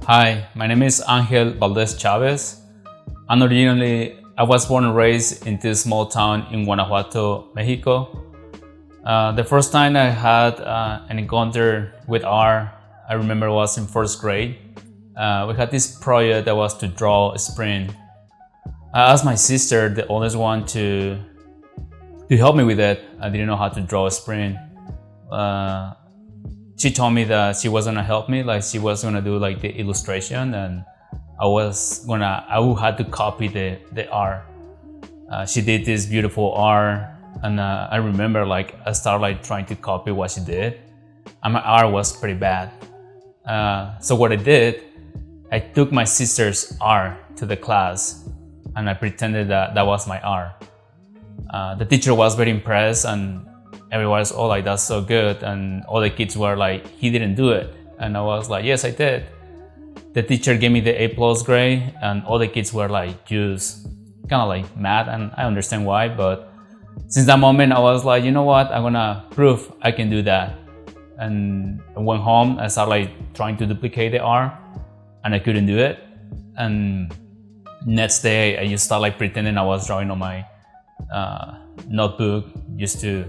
Hi, my name is Angel Valdez Chavez. I was born and raised in this small town in Guanajuato, Mexico. The first time I had an encounter with art, I remember was in first grade. We had this project that was to draw a spring. I asked my sister, the oldest one, to help me with it. I didn't know how to draw a spring. She told me that she was gonna help me, like she was gonna do like the illustration, and I would have to copy the art. She did this beautiful art, and I remember like I started like trying to copy what she did, and my art was pretty bad. So what I did, I took my sister's art to the class, and I pretended that that was my art. The teacher was very impressed, and everyone was, oh, like, that's so good. And all the kids were like, he didn't do it. And I was like, yes, I did. The teacher gave me the A+ grade, and all the kids were like, just kind of like mad. And I understand why, but since that moment, I was like, you know what? I'm gonna prove I can do that. And I went home, I started like trying to duplicate the art, and I couldn't do it. And next day, I just started like pretending I was drawing on my notebook just to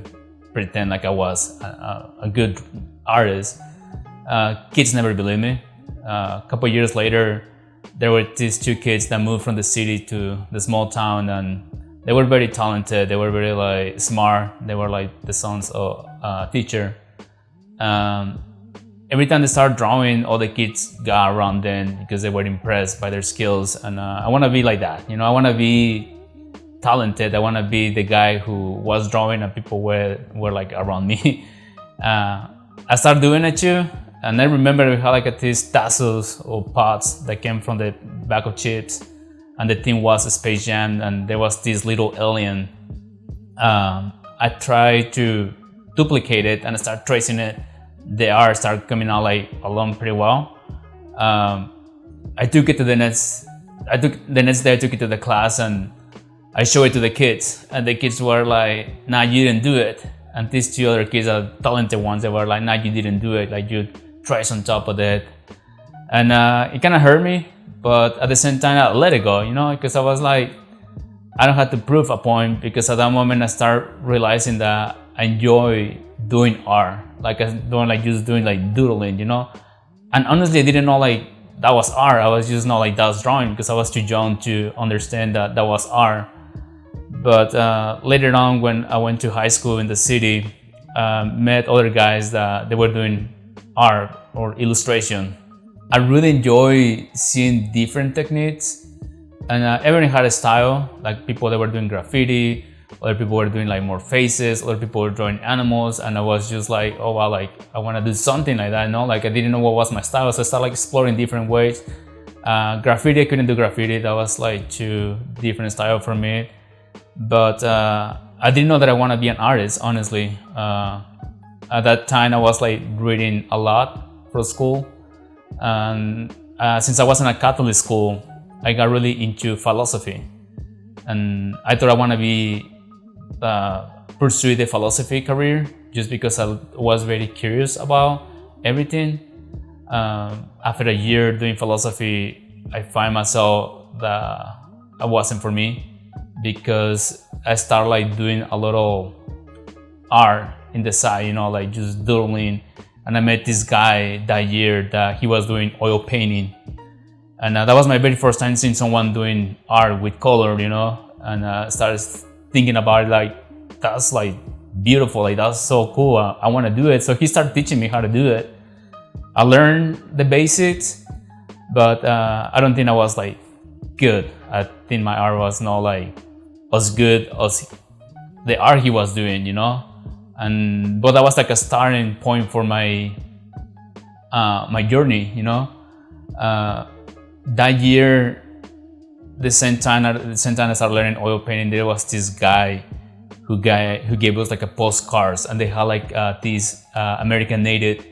pretend like I was a good artist. Kids never believed me. A couple years later, there were these two kids that moved from the city to the small town, and they were very talented. They were very like smart. They were like the sons of a teacher. Every time they started drawing, all the kids got around them because they were impressed by their skills. And I want to be like that. You know, I want to be talented. I want to be the guy who was drawing and people were like around me. I started doing it too, and I remember we had like these tassels or pots that came from the bag of chips, and the theme was Space Jam, and there was this little alien. I tried to duplicate it and I started tracing it. The art started coming out like along pretty well. I took it to the next day. I took it to the class and I showed it to the kids, and the kids were like, nah, you didn't do it. And these two other kids are talented ones. They were like, nah, you didn't do it. Like, you traced on top of it. And it kind of hurt me, but at the same time, I let it go, you know, because I was like, I don't have to prove a point, because at that moment, I started realizing that I enjoy doing art. Like, I don't like just doing like doodling, you know. And honestly, I didn't know like that was art. I was just not like that was drawing, because I was too young to understand that that was art. But later on, when I went to high school in the city, met other guys that they were doing art or illustration. I really enjoy seeing different techniques, and everyone had a style. Like, people that were doing graffiti, other people were doing like more faces, other people were drawing animals, and I was just like, oh wow, like I want to do something like that, you know? Like, I didn't know what was my style, so I started like exploring different ways. Graffiti, I couldn't do graffiti. That was like too different style for me. But I didn't know that I want to be an artist, honestly. At that time, I was like reading a lot for school. And since I was in a Catholic school, I got really into philosophy. And I thought I want to be pursue the philosophy career, just because I was very curious about everything. After a year doing philosophy, I find myself that it wasn't for me, because I started like doing a lot of art in the side, you know, like just doodling. And I met this guy that year that he was doing oil painting, and that was my very first time seeing someone doing art with color, you know. And I started thinking about it, like, that's like beautiful, like that's so cool. I want to do it. So he started teaching me how to do it. I learned the basics, but I don't think I was like good. I think my art was not like as good as the art he was doing, you know. But that was like a starting point for my my journey, you know. That year, the same time I started learning oil painting, there was this guy who gave us like a postcards, and they had like this American native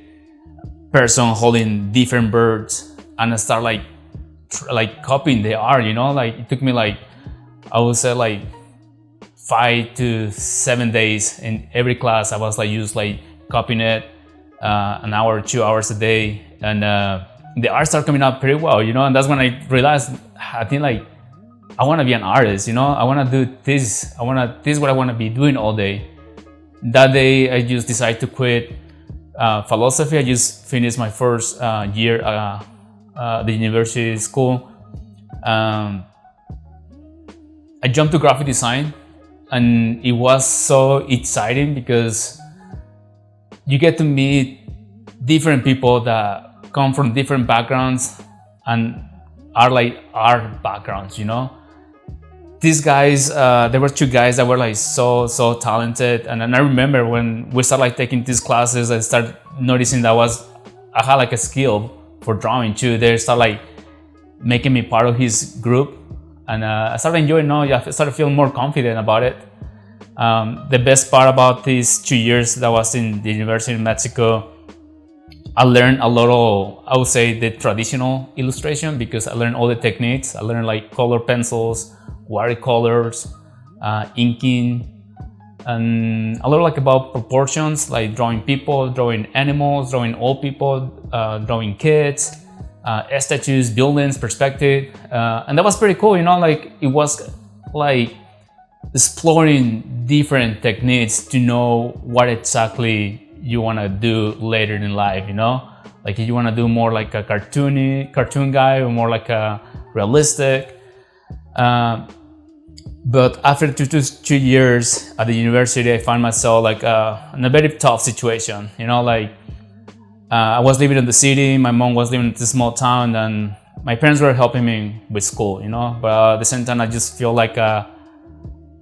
person holding different birds, and I started like copying the art, you know. Like, it took me like, I would say like 5 to 7 days in every class. I was like just like copying it, an hour, 2 hours a day, and the art started coming out pretty well, you know, and that's when I realized, I think like, I want to be an artist, you know, I want to do this, this is what I want to be doing all day. That day, I just decided to quit philosophy. I just finished my first year the university school. I jumped to graphic design, and it was so exciting because you get to meet different people that come from different backgrounds and are like art backgrounds, you know. These guys, there were two guys that were like so talented, and I remember when we started like taking these classes, I started noticing that I had like a skill for drawing too. They started like making me part of his group, and I started enjoying. I started feeling more confident about it. The best part about these 2 years that I was in the University of Mexico, I learned a lot of, I would say, the traditional illustration, because I learned all the techniques. I learned like color pencils, watercolors, inking, and a lot like about proportions, like drawing people, drawing animals, drawing old people, drawing kids, statues, buildings, perspective, and that was pretty cool, you know. Like it was like exploring different techniques to know what exactly you want to do later in life, you know. Like if you want to do more like a cartoon guy, or more like a realistic. But after 2 years at the university, I found myself like in a very tough situation, you know. Like I was living in the city, my mom was living in this small town, and my parents were helping me with school, you know. But at the same time, I just feel like I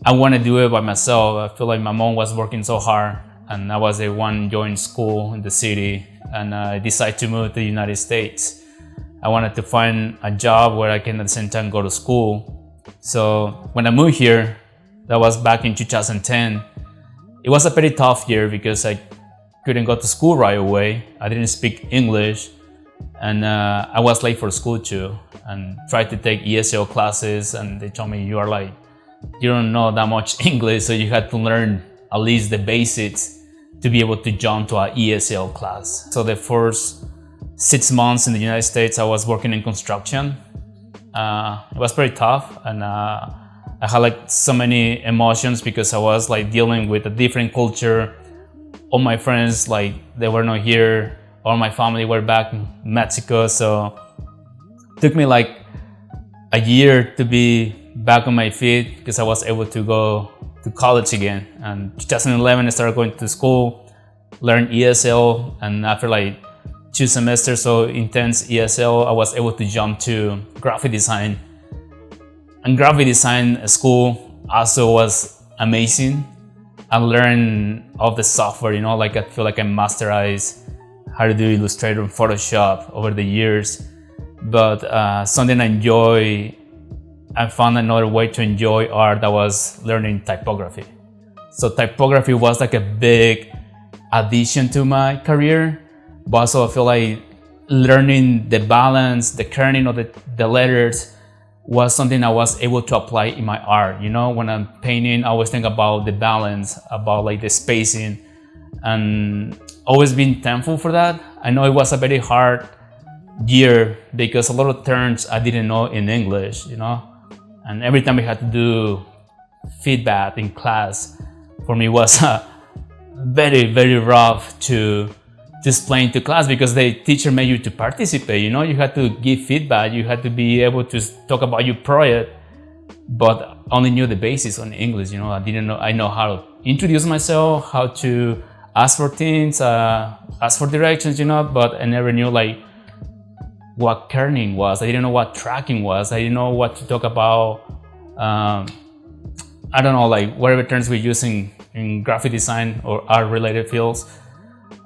want to do it by myself. I feel like my mom was working so hard, and I was the one enjoying school in the city, and I decided to move to the United States. I wanted to find a job where I can at the same time go to school. So when I moved here, that was back in 2010, it was a pretty tough year because I couldn't go to school right away. I didn't speak English, and I was late for school too, and tried to take ESL classes, and they told me, you don't know that much English, so you had to learn at least the basics to be able to jump to an ESL class. So the first 6 months in the United States, I was working in construction. It was pretty tough, and I had like so many emotions because I was like dealing with a different culture. All my friends, like, they were not here. All my family were back in Mexico, so it took me like a year to be back on my feet because I was able to go to college again. And 2011, I started going to school, learned ESL, and after like 2 semesters so intense ESL, I was able to jump to graphic design. And graphic design school also was amazing. I learned all the software, you know, like I feel like I masterized how to do Illustrator and Photoshop over the years. But something I found another way to enjoy art, that was learning typography. So typography was like a big addition to my career. But also I feel like learning the balance, the kerning of the letters was something I was able to apply in my art. You know, when I'm painting, I always think about the balance, about like the spacing, and always been thankful for that. I know it was a very hard year because a lot of terms I didn't know in English, you know, and every time we had to do feedback in class, for me was very rough to explain to class because the teacher made you to participate, you know. You had to give feedback, you had to be able to talk about your project, but I only knew the basics on English, you know. I know how to introduce myself, how to ask for things, ask for directions, you know, but I never knew like what kerning was. I didn't know what tracking was. I didn't know what to talk about. I don't know, like whatever terms we're using in graphic design or art related fields.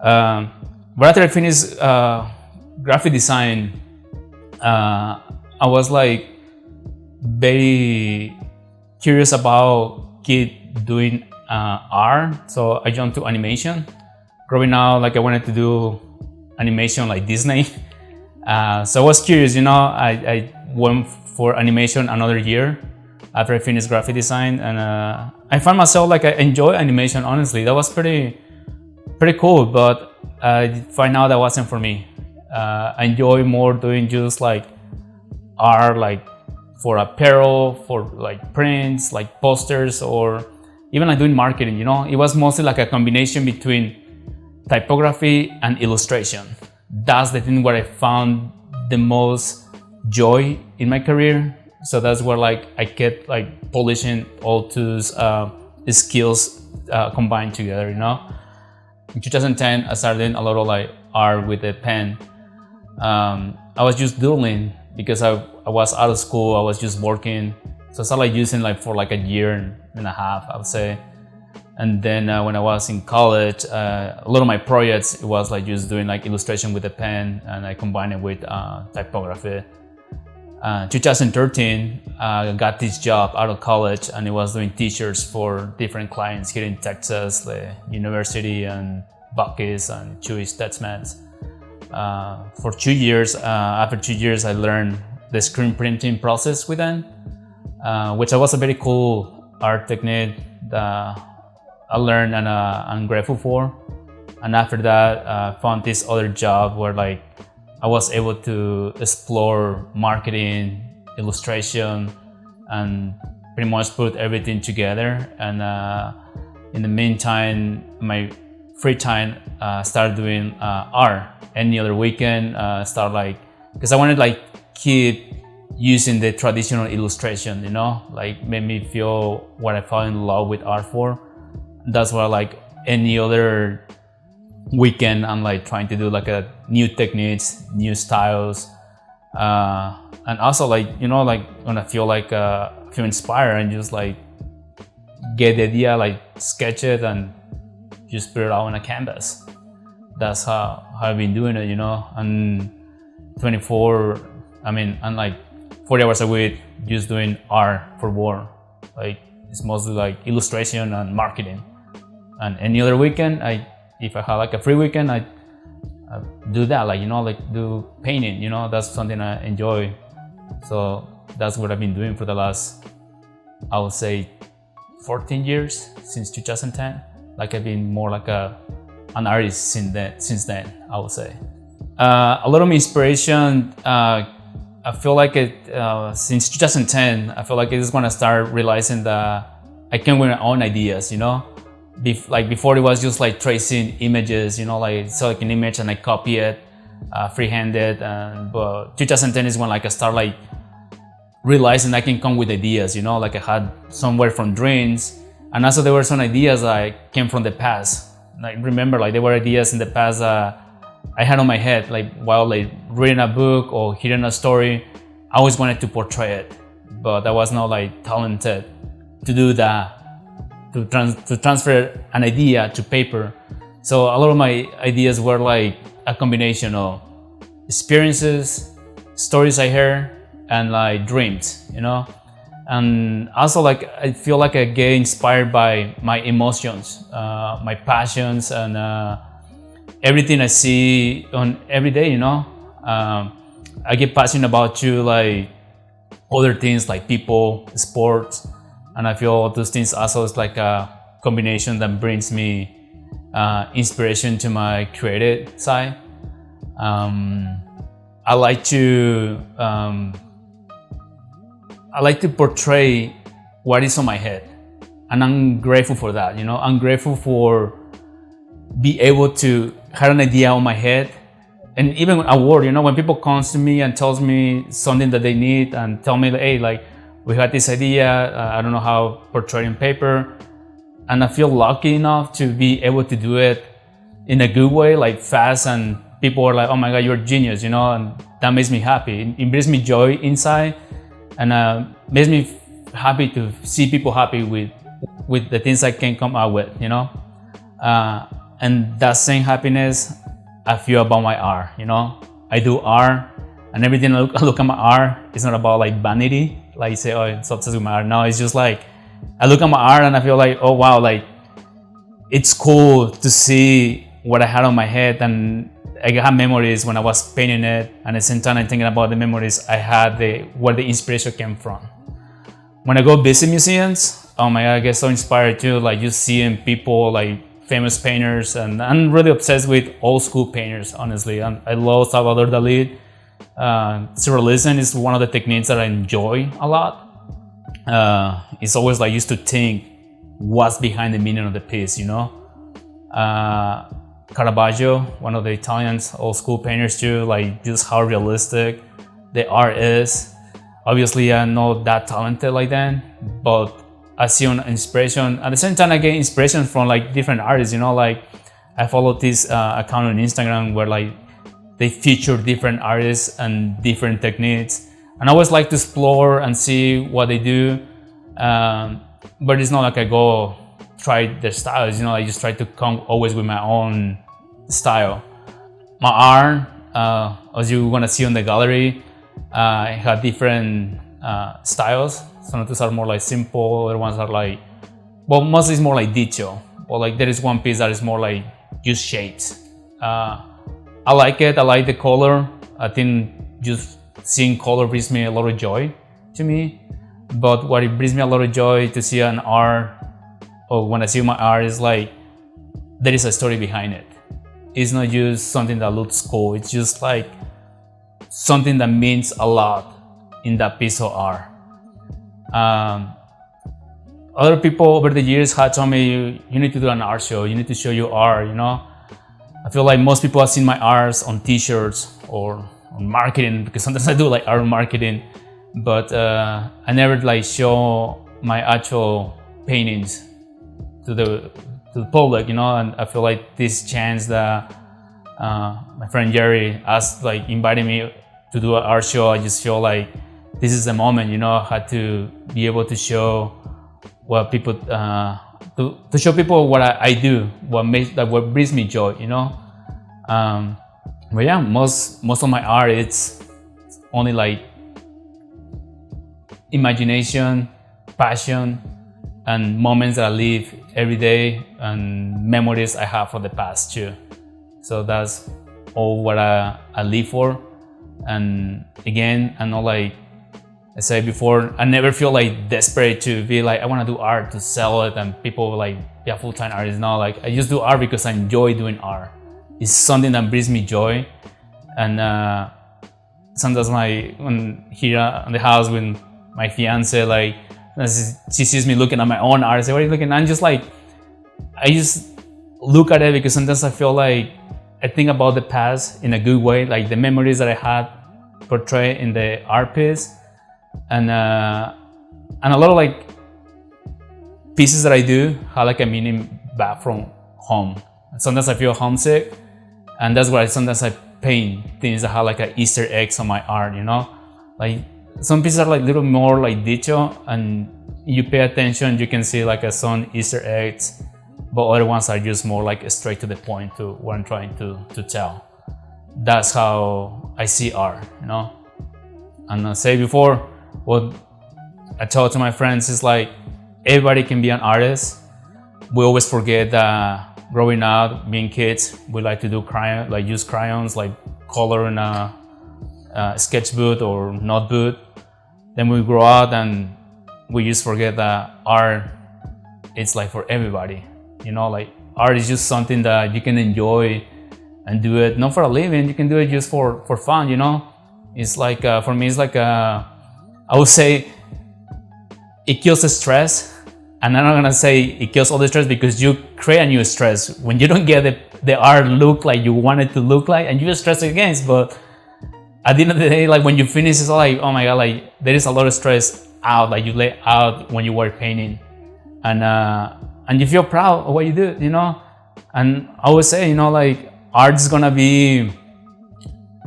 But after I finished graphic design, I was like very curious about doing art, so I jumped to animation. Growing up, like I wanted to do animation like Disney, so I was curious, you know. I went for animation another year after I finished graphic design, and I found myself like I enjoy animation. Honestly, that was pretty cool, but I find out that wasn't for me. I enjoy more doing just like art, like for apparel, for like prints, like posters, or even like doing marketing. It was mostly like a combination between typography and illustration. That's the thing where I found the most joy in my career. So that's where like I kept like polishing all those skills combined together. In 2010, I started doing a lot of like art with a pen. I was just doodling because I was out of school. I was just working, so I started like using like for like a year and a half, I would say. And then when I was in college, a lot of my projects, it was like just doing like illustration with a pen, and I combined it with typography. 2013, I got this job out of college, and it was doing t-shirts for different clients here in Texas, the university and Buc-ee's and Chewy Stetmans. For 2 years, after 2 years, I learned the screen printing process with them, which was a very cool art technique that I learned and I'm grateful for. And after that, I found this other job where like I was able to explore marketing, illustration, and pretty much put everything together. And in the meantime, my free time, started doing art. Any other weekend, start like, because I wanted like keep using the traditional illustration, like made me feel what I fell in love with art for. That's why like any other weekend, I'm like trying to do like a new techniques, new styles, and also like like when I feel like feel inspired and just like get the idea, like sketch it and just put it out on a canvas. That's how I've been doing it, and 24, I'm like 40 hours a week just doing art for work. Like it's mostly like illustration and marketing. And any other weekend, if I have like a free weekend, I do that, like like do painting. That's something I enjoy. So that's what I've been doing for the last, I would say, 14 years, since 2010. Like I've been more like an artist since then, I would say. A lot of my inspiration, I feel like since 2010, I feel like I just want to start realizing that I can with my own ideas, like before it was just like tracing images, like select an image and I copy it free-handed. But 2010 is when like I start like realizing I can come with ideas, like I had somewhere from dreams, and also there were some ideas that came from the past. Like remember, like there were ideas in the past I had on my head, like while like reading a book or hearing a story. I always wanted to portray it, but I was not like talented to do that. To transfer an idea to paper. So a lot of my ideas were like a combination of experiences, stories I heard, and like dreams, and also like I feel like I get inspired by my emotions, my passions, and everything I see on every day. I get passionate about like other things like people, sports. And I feel all those things also is like a combination that brings me inspiration to my creative side. I like to portray what is on my head, and I'm grateful for that. I'm grateful for be able to have an idea on my head, and even a word. When people comes to me and tells me something that they need and tell me, hey, like, we had this idea, I don't know how portray in paper, and I feel lucky enough to be able to do it in a good way, like fast, and people are like, oh my God, you're a genius, and that makes me happy. It brings me joy inside, and makes me happy to see people happy with the things I can come out with, and that same happiness I feel about my art, I do art, and everything I look at my art, it's not about like vanity, like you say, oh, it's obsessed with my art. No, it's just like, I look at my art and I feel like, oh wow, like it's cool to see what I had on my head, and I have memories when I was painting it, and at the same time I'm thinking about the memories I had, where the inspiration came from. When I go visit museums, oh my God, I get so inspired too, like just seeing people like famous painters, and I'm really obsessed with old school painters, honestly. I love Salvador Dali. Surrealism is one of the techniques that I enjoy a lot. It's always like used to think what's behind the meaning of the piece, you know. Caravaggio, one of the Italians, old school painters too, like just how realistic the art is. Obviously, I'm not that talented like that, but I see an inspiration. At the same time, I get inspiration from like different artists, you know, like I follow this account on Instagram where like they feature different artists and different techniques. And I always like to explore and see what they do. But it's not like I go try their styles, you know, I just try to come always with my own style. My art, as you're gonna see on the gallery, I have different styles. Some of those are more like simple, other ones are like, well, mostly it's more like detail. Or like there is one piece that is more like just shapes. I like it, I like the color. I think just seeing color brings me a lot of joy to me. But what it brings me a lot of joy to see an art, or when I see my art, is like there is a story behind it. It's not just something that looks cool, it's just like something that means a lot in that piece of art. Other people over the years had told me, you need to do an art show, you need to show your art, you know. I feel like most people have seen my arts on t-shirts or on marketing, because sometimes I do like art marketing, but I never like show my actual paintings to the public, you know. And I feel like this chance that my friend Jerry asked, like invited me to do an art show, I just feel like this is the moment, you know. I had to be able to show what people, to show people what I do, what brings me joy, you know. But yeah, most of my art, it's only like imagination, passion, and moments that I live every day, and memories I have for the past too. So that's all what I live for. And again, I know, like I said before, I never feel like desperate to be like, I want to do art to sell it and people like be a full-time artist. No, like I just do art because I enjoy doing art. It's something that brings me joy. And sometimes when here in the house with my fiance, like she sees me looking at my own art, I say, what are you looking at? I'm just like, I just look at it because sometimes I feel like I think about the past in a good way, like the memories that I had portrayed in the art piece, and a lot of like pieces that I do have like a meaning back from home. Sometimes I feel homesick, and that's why sometimes I paint things that have like an Easter eggs on my art, you know. Like some pieces are like a little more like detail, and you pay attention, you can see like some Easter eggs, but other ones are just more like straight to the point to what I'm trying to tell. That's how I see art, you know. And I say before, what I tell to my friends is like, everybody can be an artist. We always forget that growing up, being kids, we like to do use crayons, like color in a sketchbook or notebook. Then we grow up and we just forget that art, it's like for everybody. You know, like art is just something that you can enjoy and do it not for a living. You can do it just for fun, you know. It's like for me, it's like I would say it kills the stress, and I'm not gonna say it kills all the stress because you create a new stress when you don't get the art look like you want it to look like, and you stress against. But at the end of the day, like when you finish, it's all like, oh my god, like there is a lot of stress out, like you lay out when you were painting, and you feel proud of what you do, you know. And I always say, you know, like art is gonna be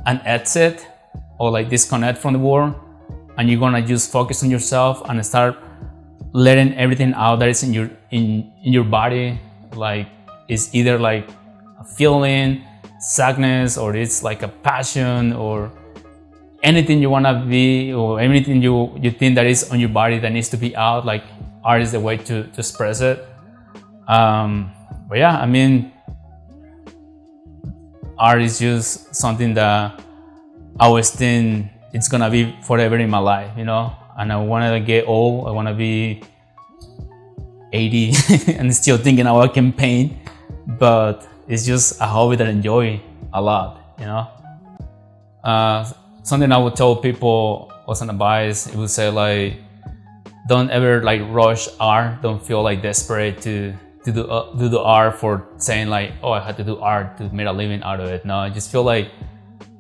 an exit or like disconnect from the world, and you're gonna just focus on yourself and start letting everything out that is in your body. Like it's either like a feeling, sadness, or it's like a passion, or anything you wanna be, or anything you think that is on your body that needs to be out. Like art is the way to express it. But yeah, I mean, art is just something that I always think it's gonna be forever in my life, you know. And I wanna get old, I wanna be 80 and still thinking how I can paint. but it's just a hobby that I enjoy a lot, you know. Something I would tell people was an advice. It would say like, don't ever like rush art. Don't feel like desperate to do the art for saying like, oh, I had to do art to make a living out of it. No, I just feel like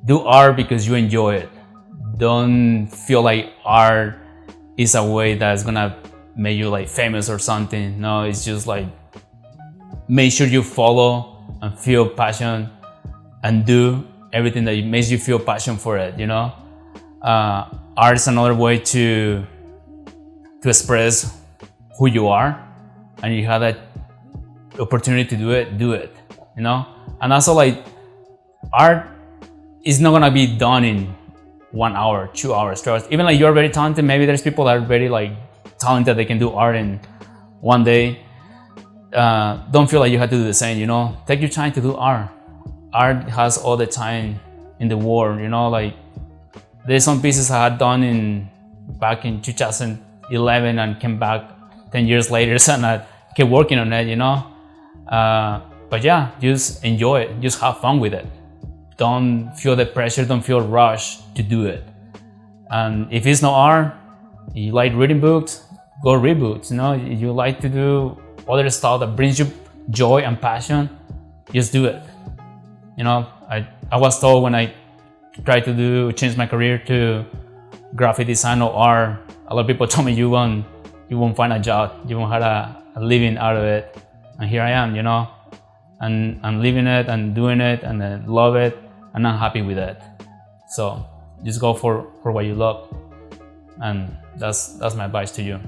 do art because you enjoy it. Don't feel like art is a way that's gonna make you like famous or something. No, it's just like make sure you follow and feel passion and do everything that makes you feel passion for it, you know. Art is another way to express who you are, and you have that opportunity to do it, you know. And also like art is not gonna be done in 1 hour, 2 hours, 3 hours. Even like you're very talented, maybe there's people that are very like talented, they can do art in 1 day. Don't feel like you have to do the same, you know. Take your time to do art. Art has all the time in the world, you know. Like there's some pieces I had done back in 2011 and came back 10 years later and I kept working on it, you know. But yeah, just enjoy it, just have fun with it. Don't feel the pressure, don't feel rushed to do it. And if it's not art, you like reading books, go read books, you know. If you like to do other stuff that brings you joy and passion, just do it. You know, I was told when I tried to change my career to graphic design or art, a lot of people told me you won't find a job, you won't have a living out of it. And here I am, you know, and I'm living it and doing it and I love it and I'm happy with it. So just go for what you love, and that's my advice to you.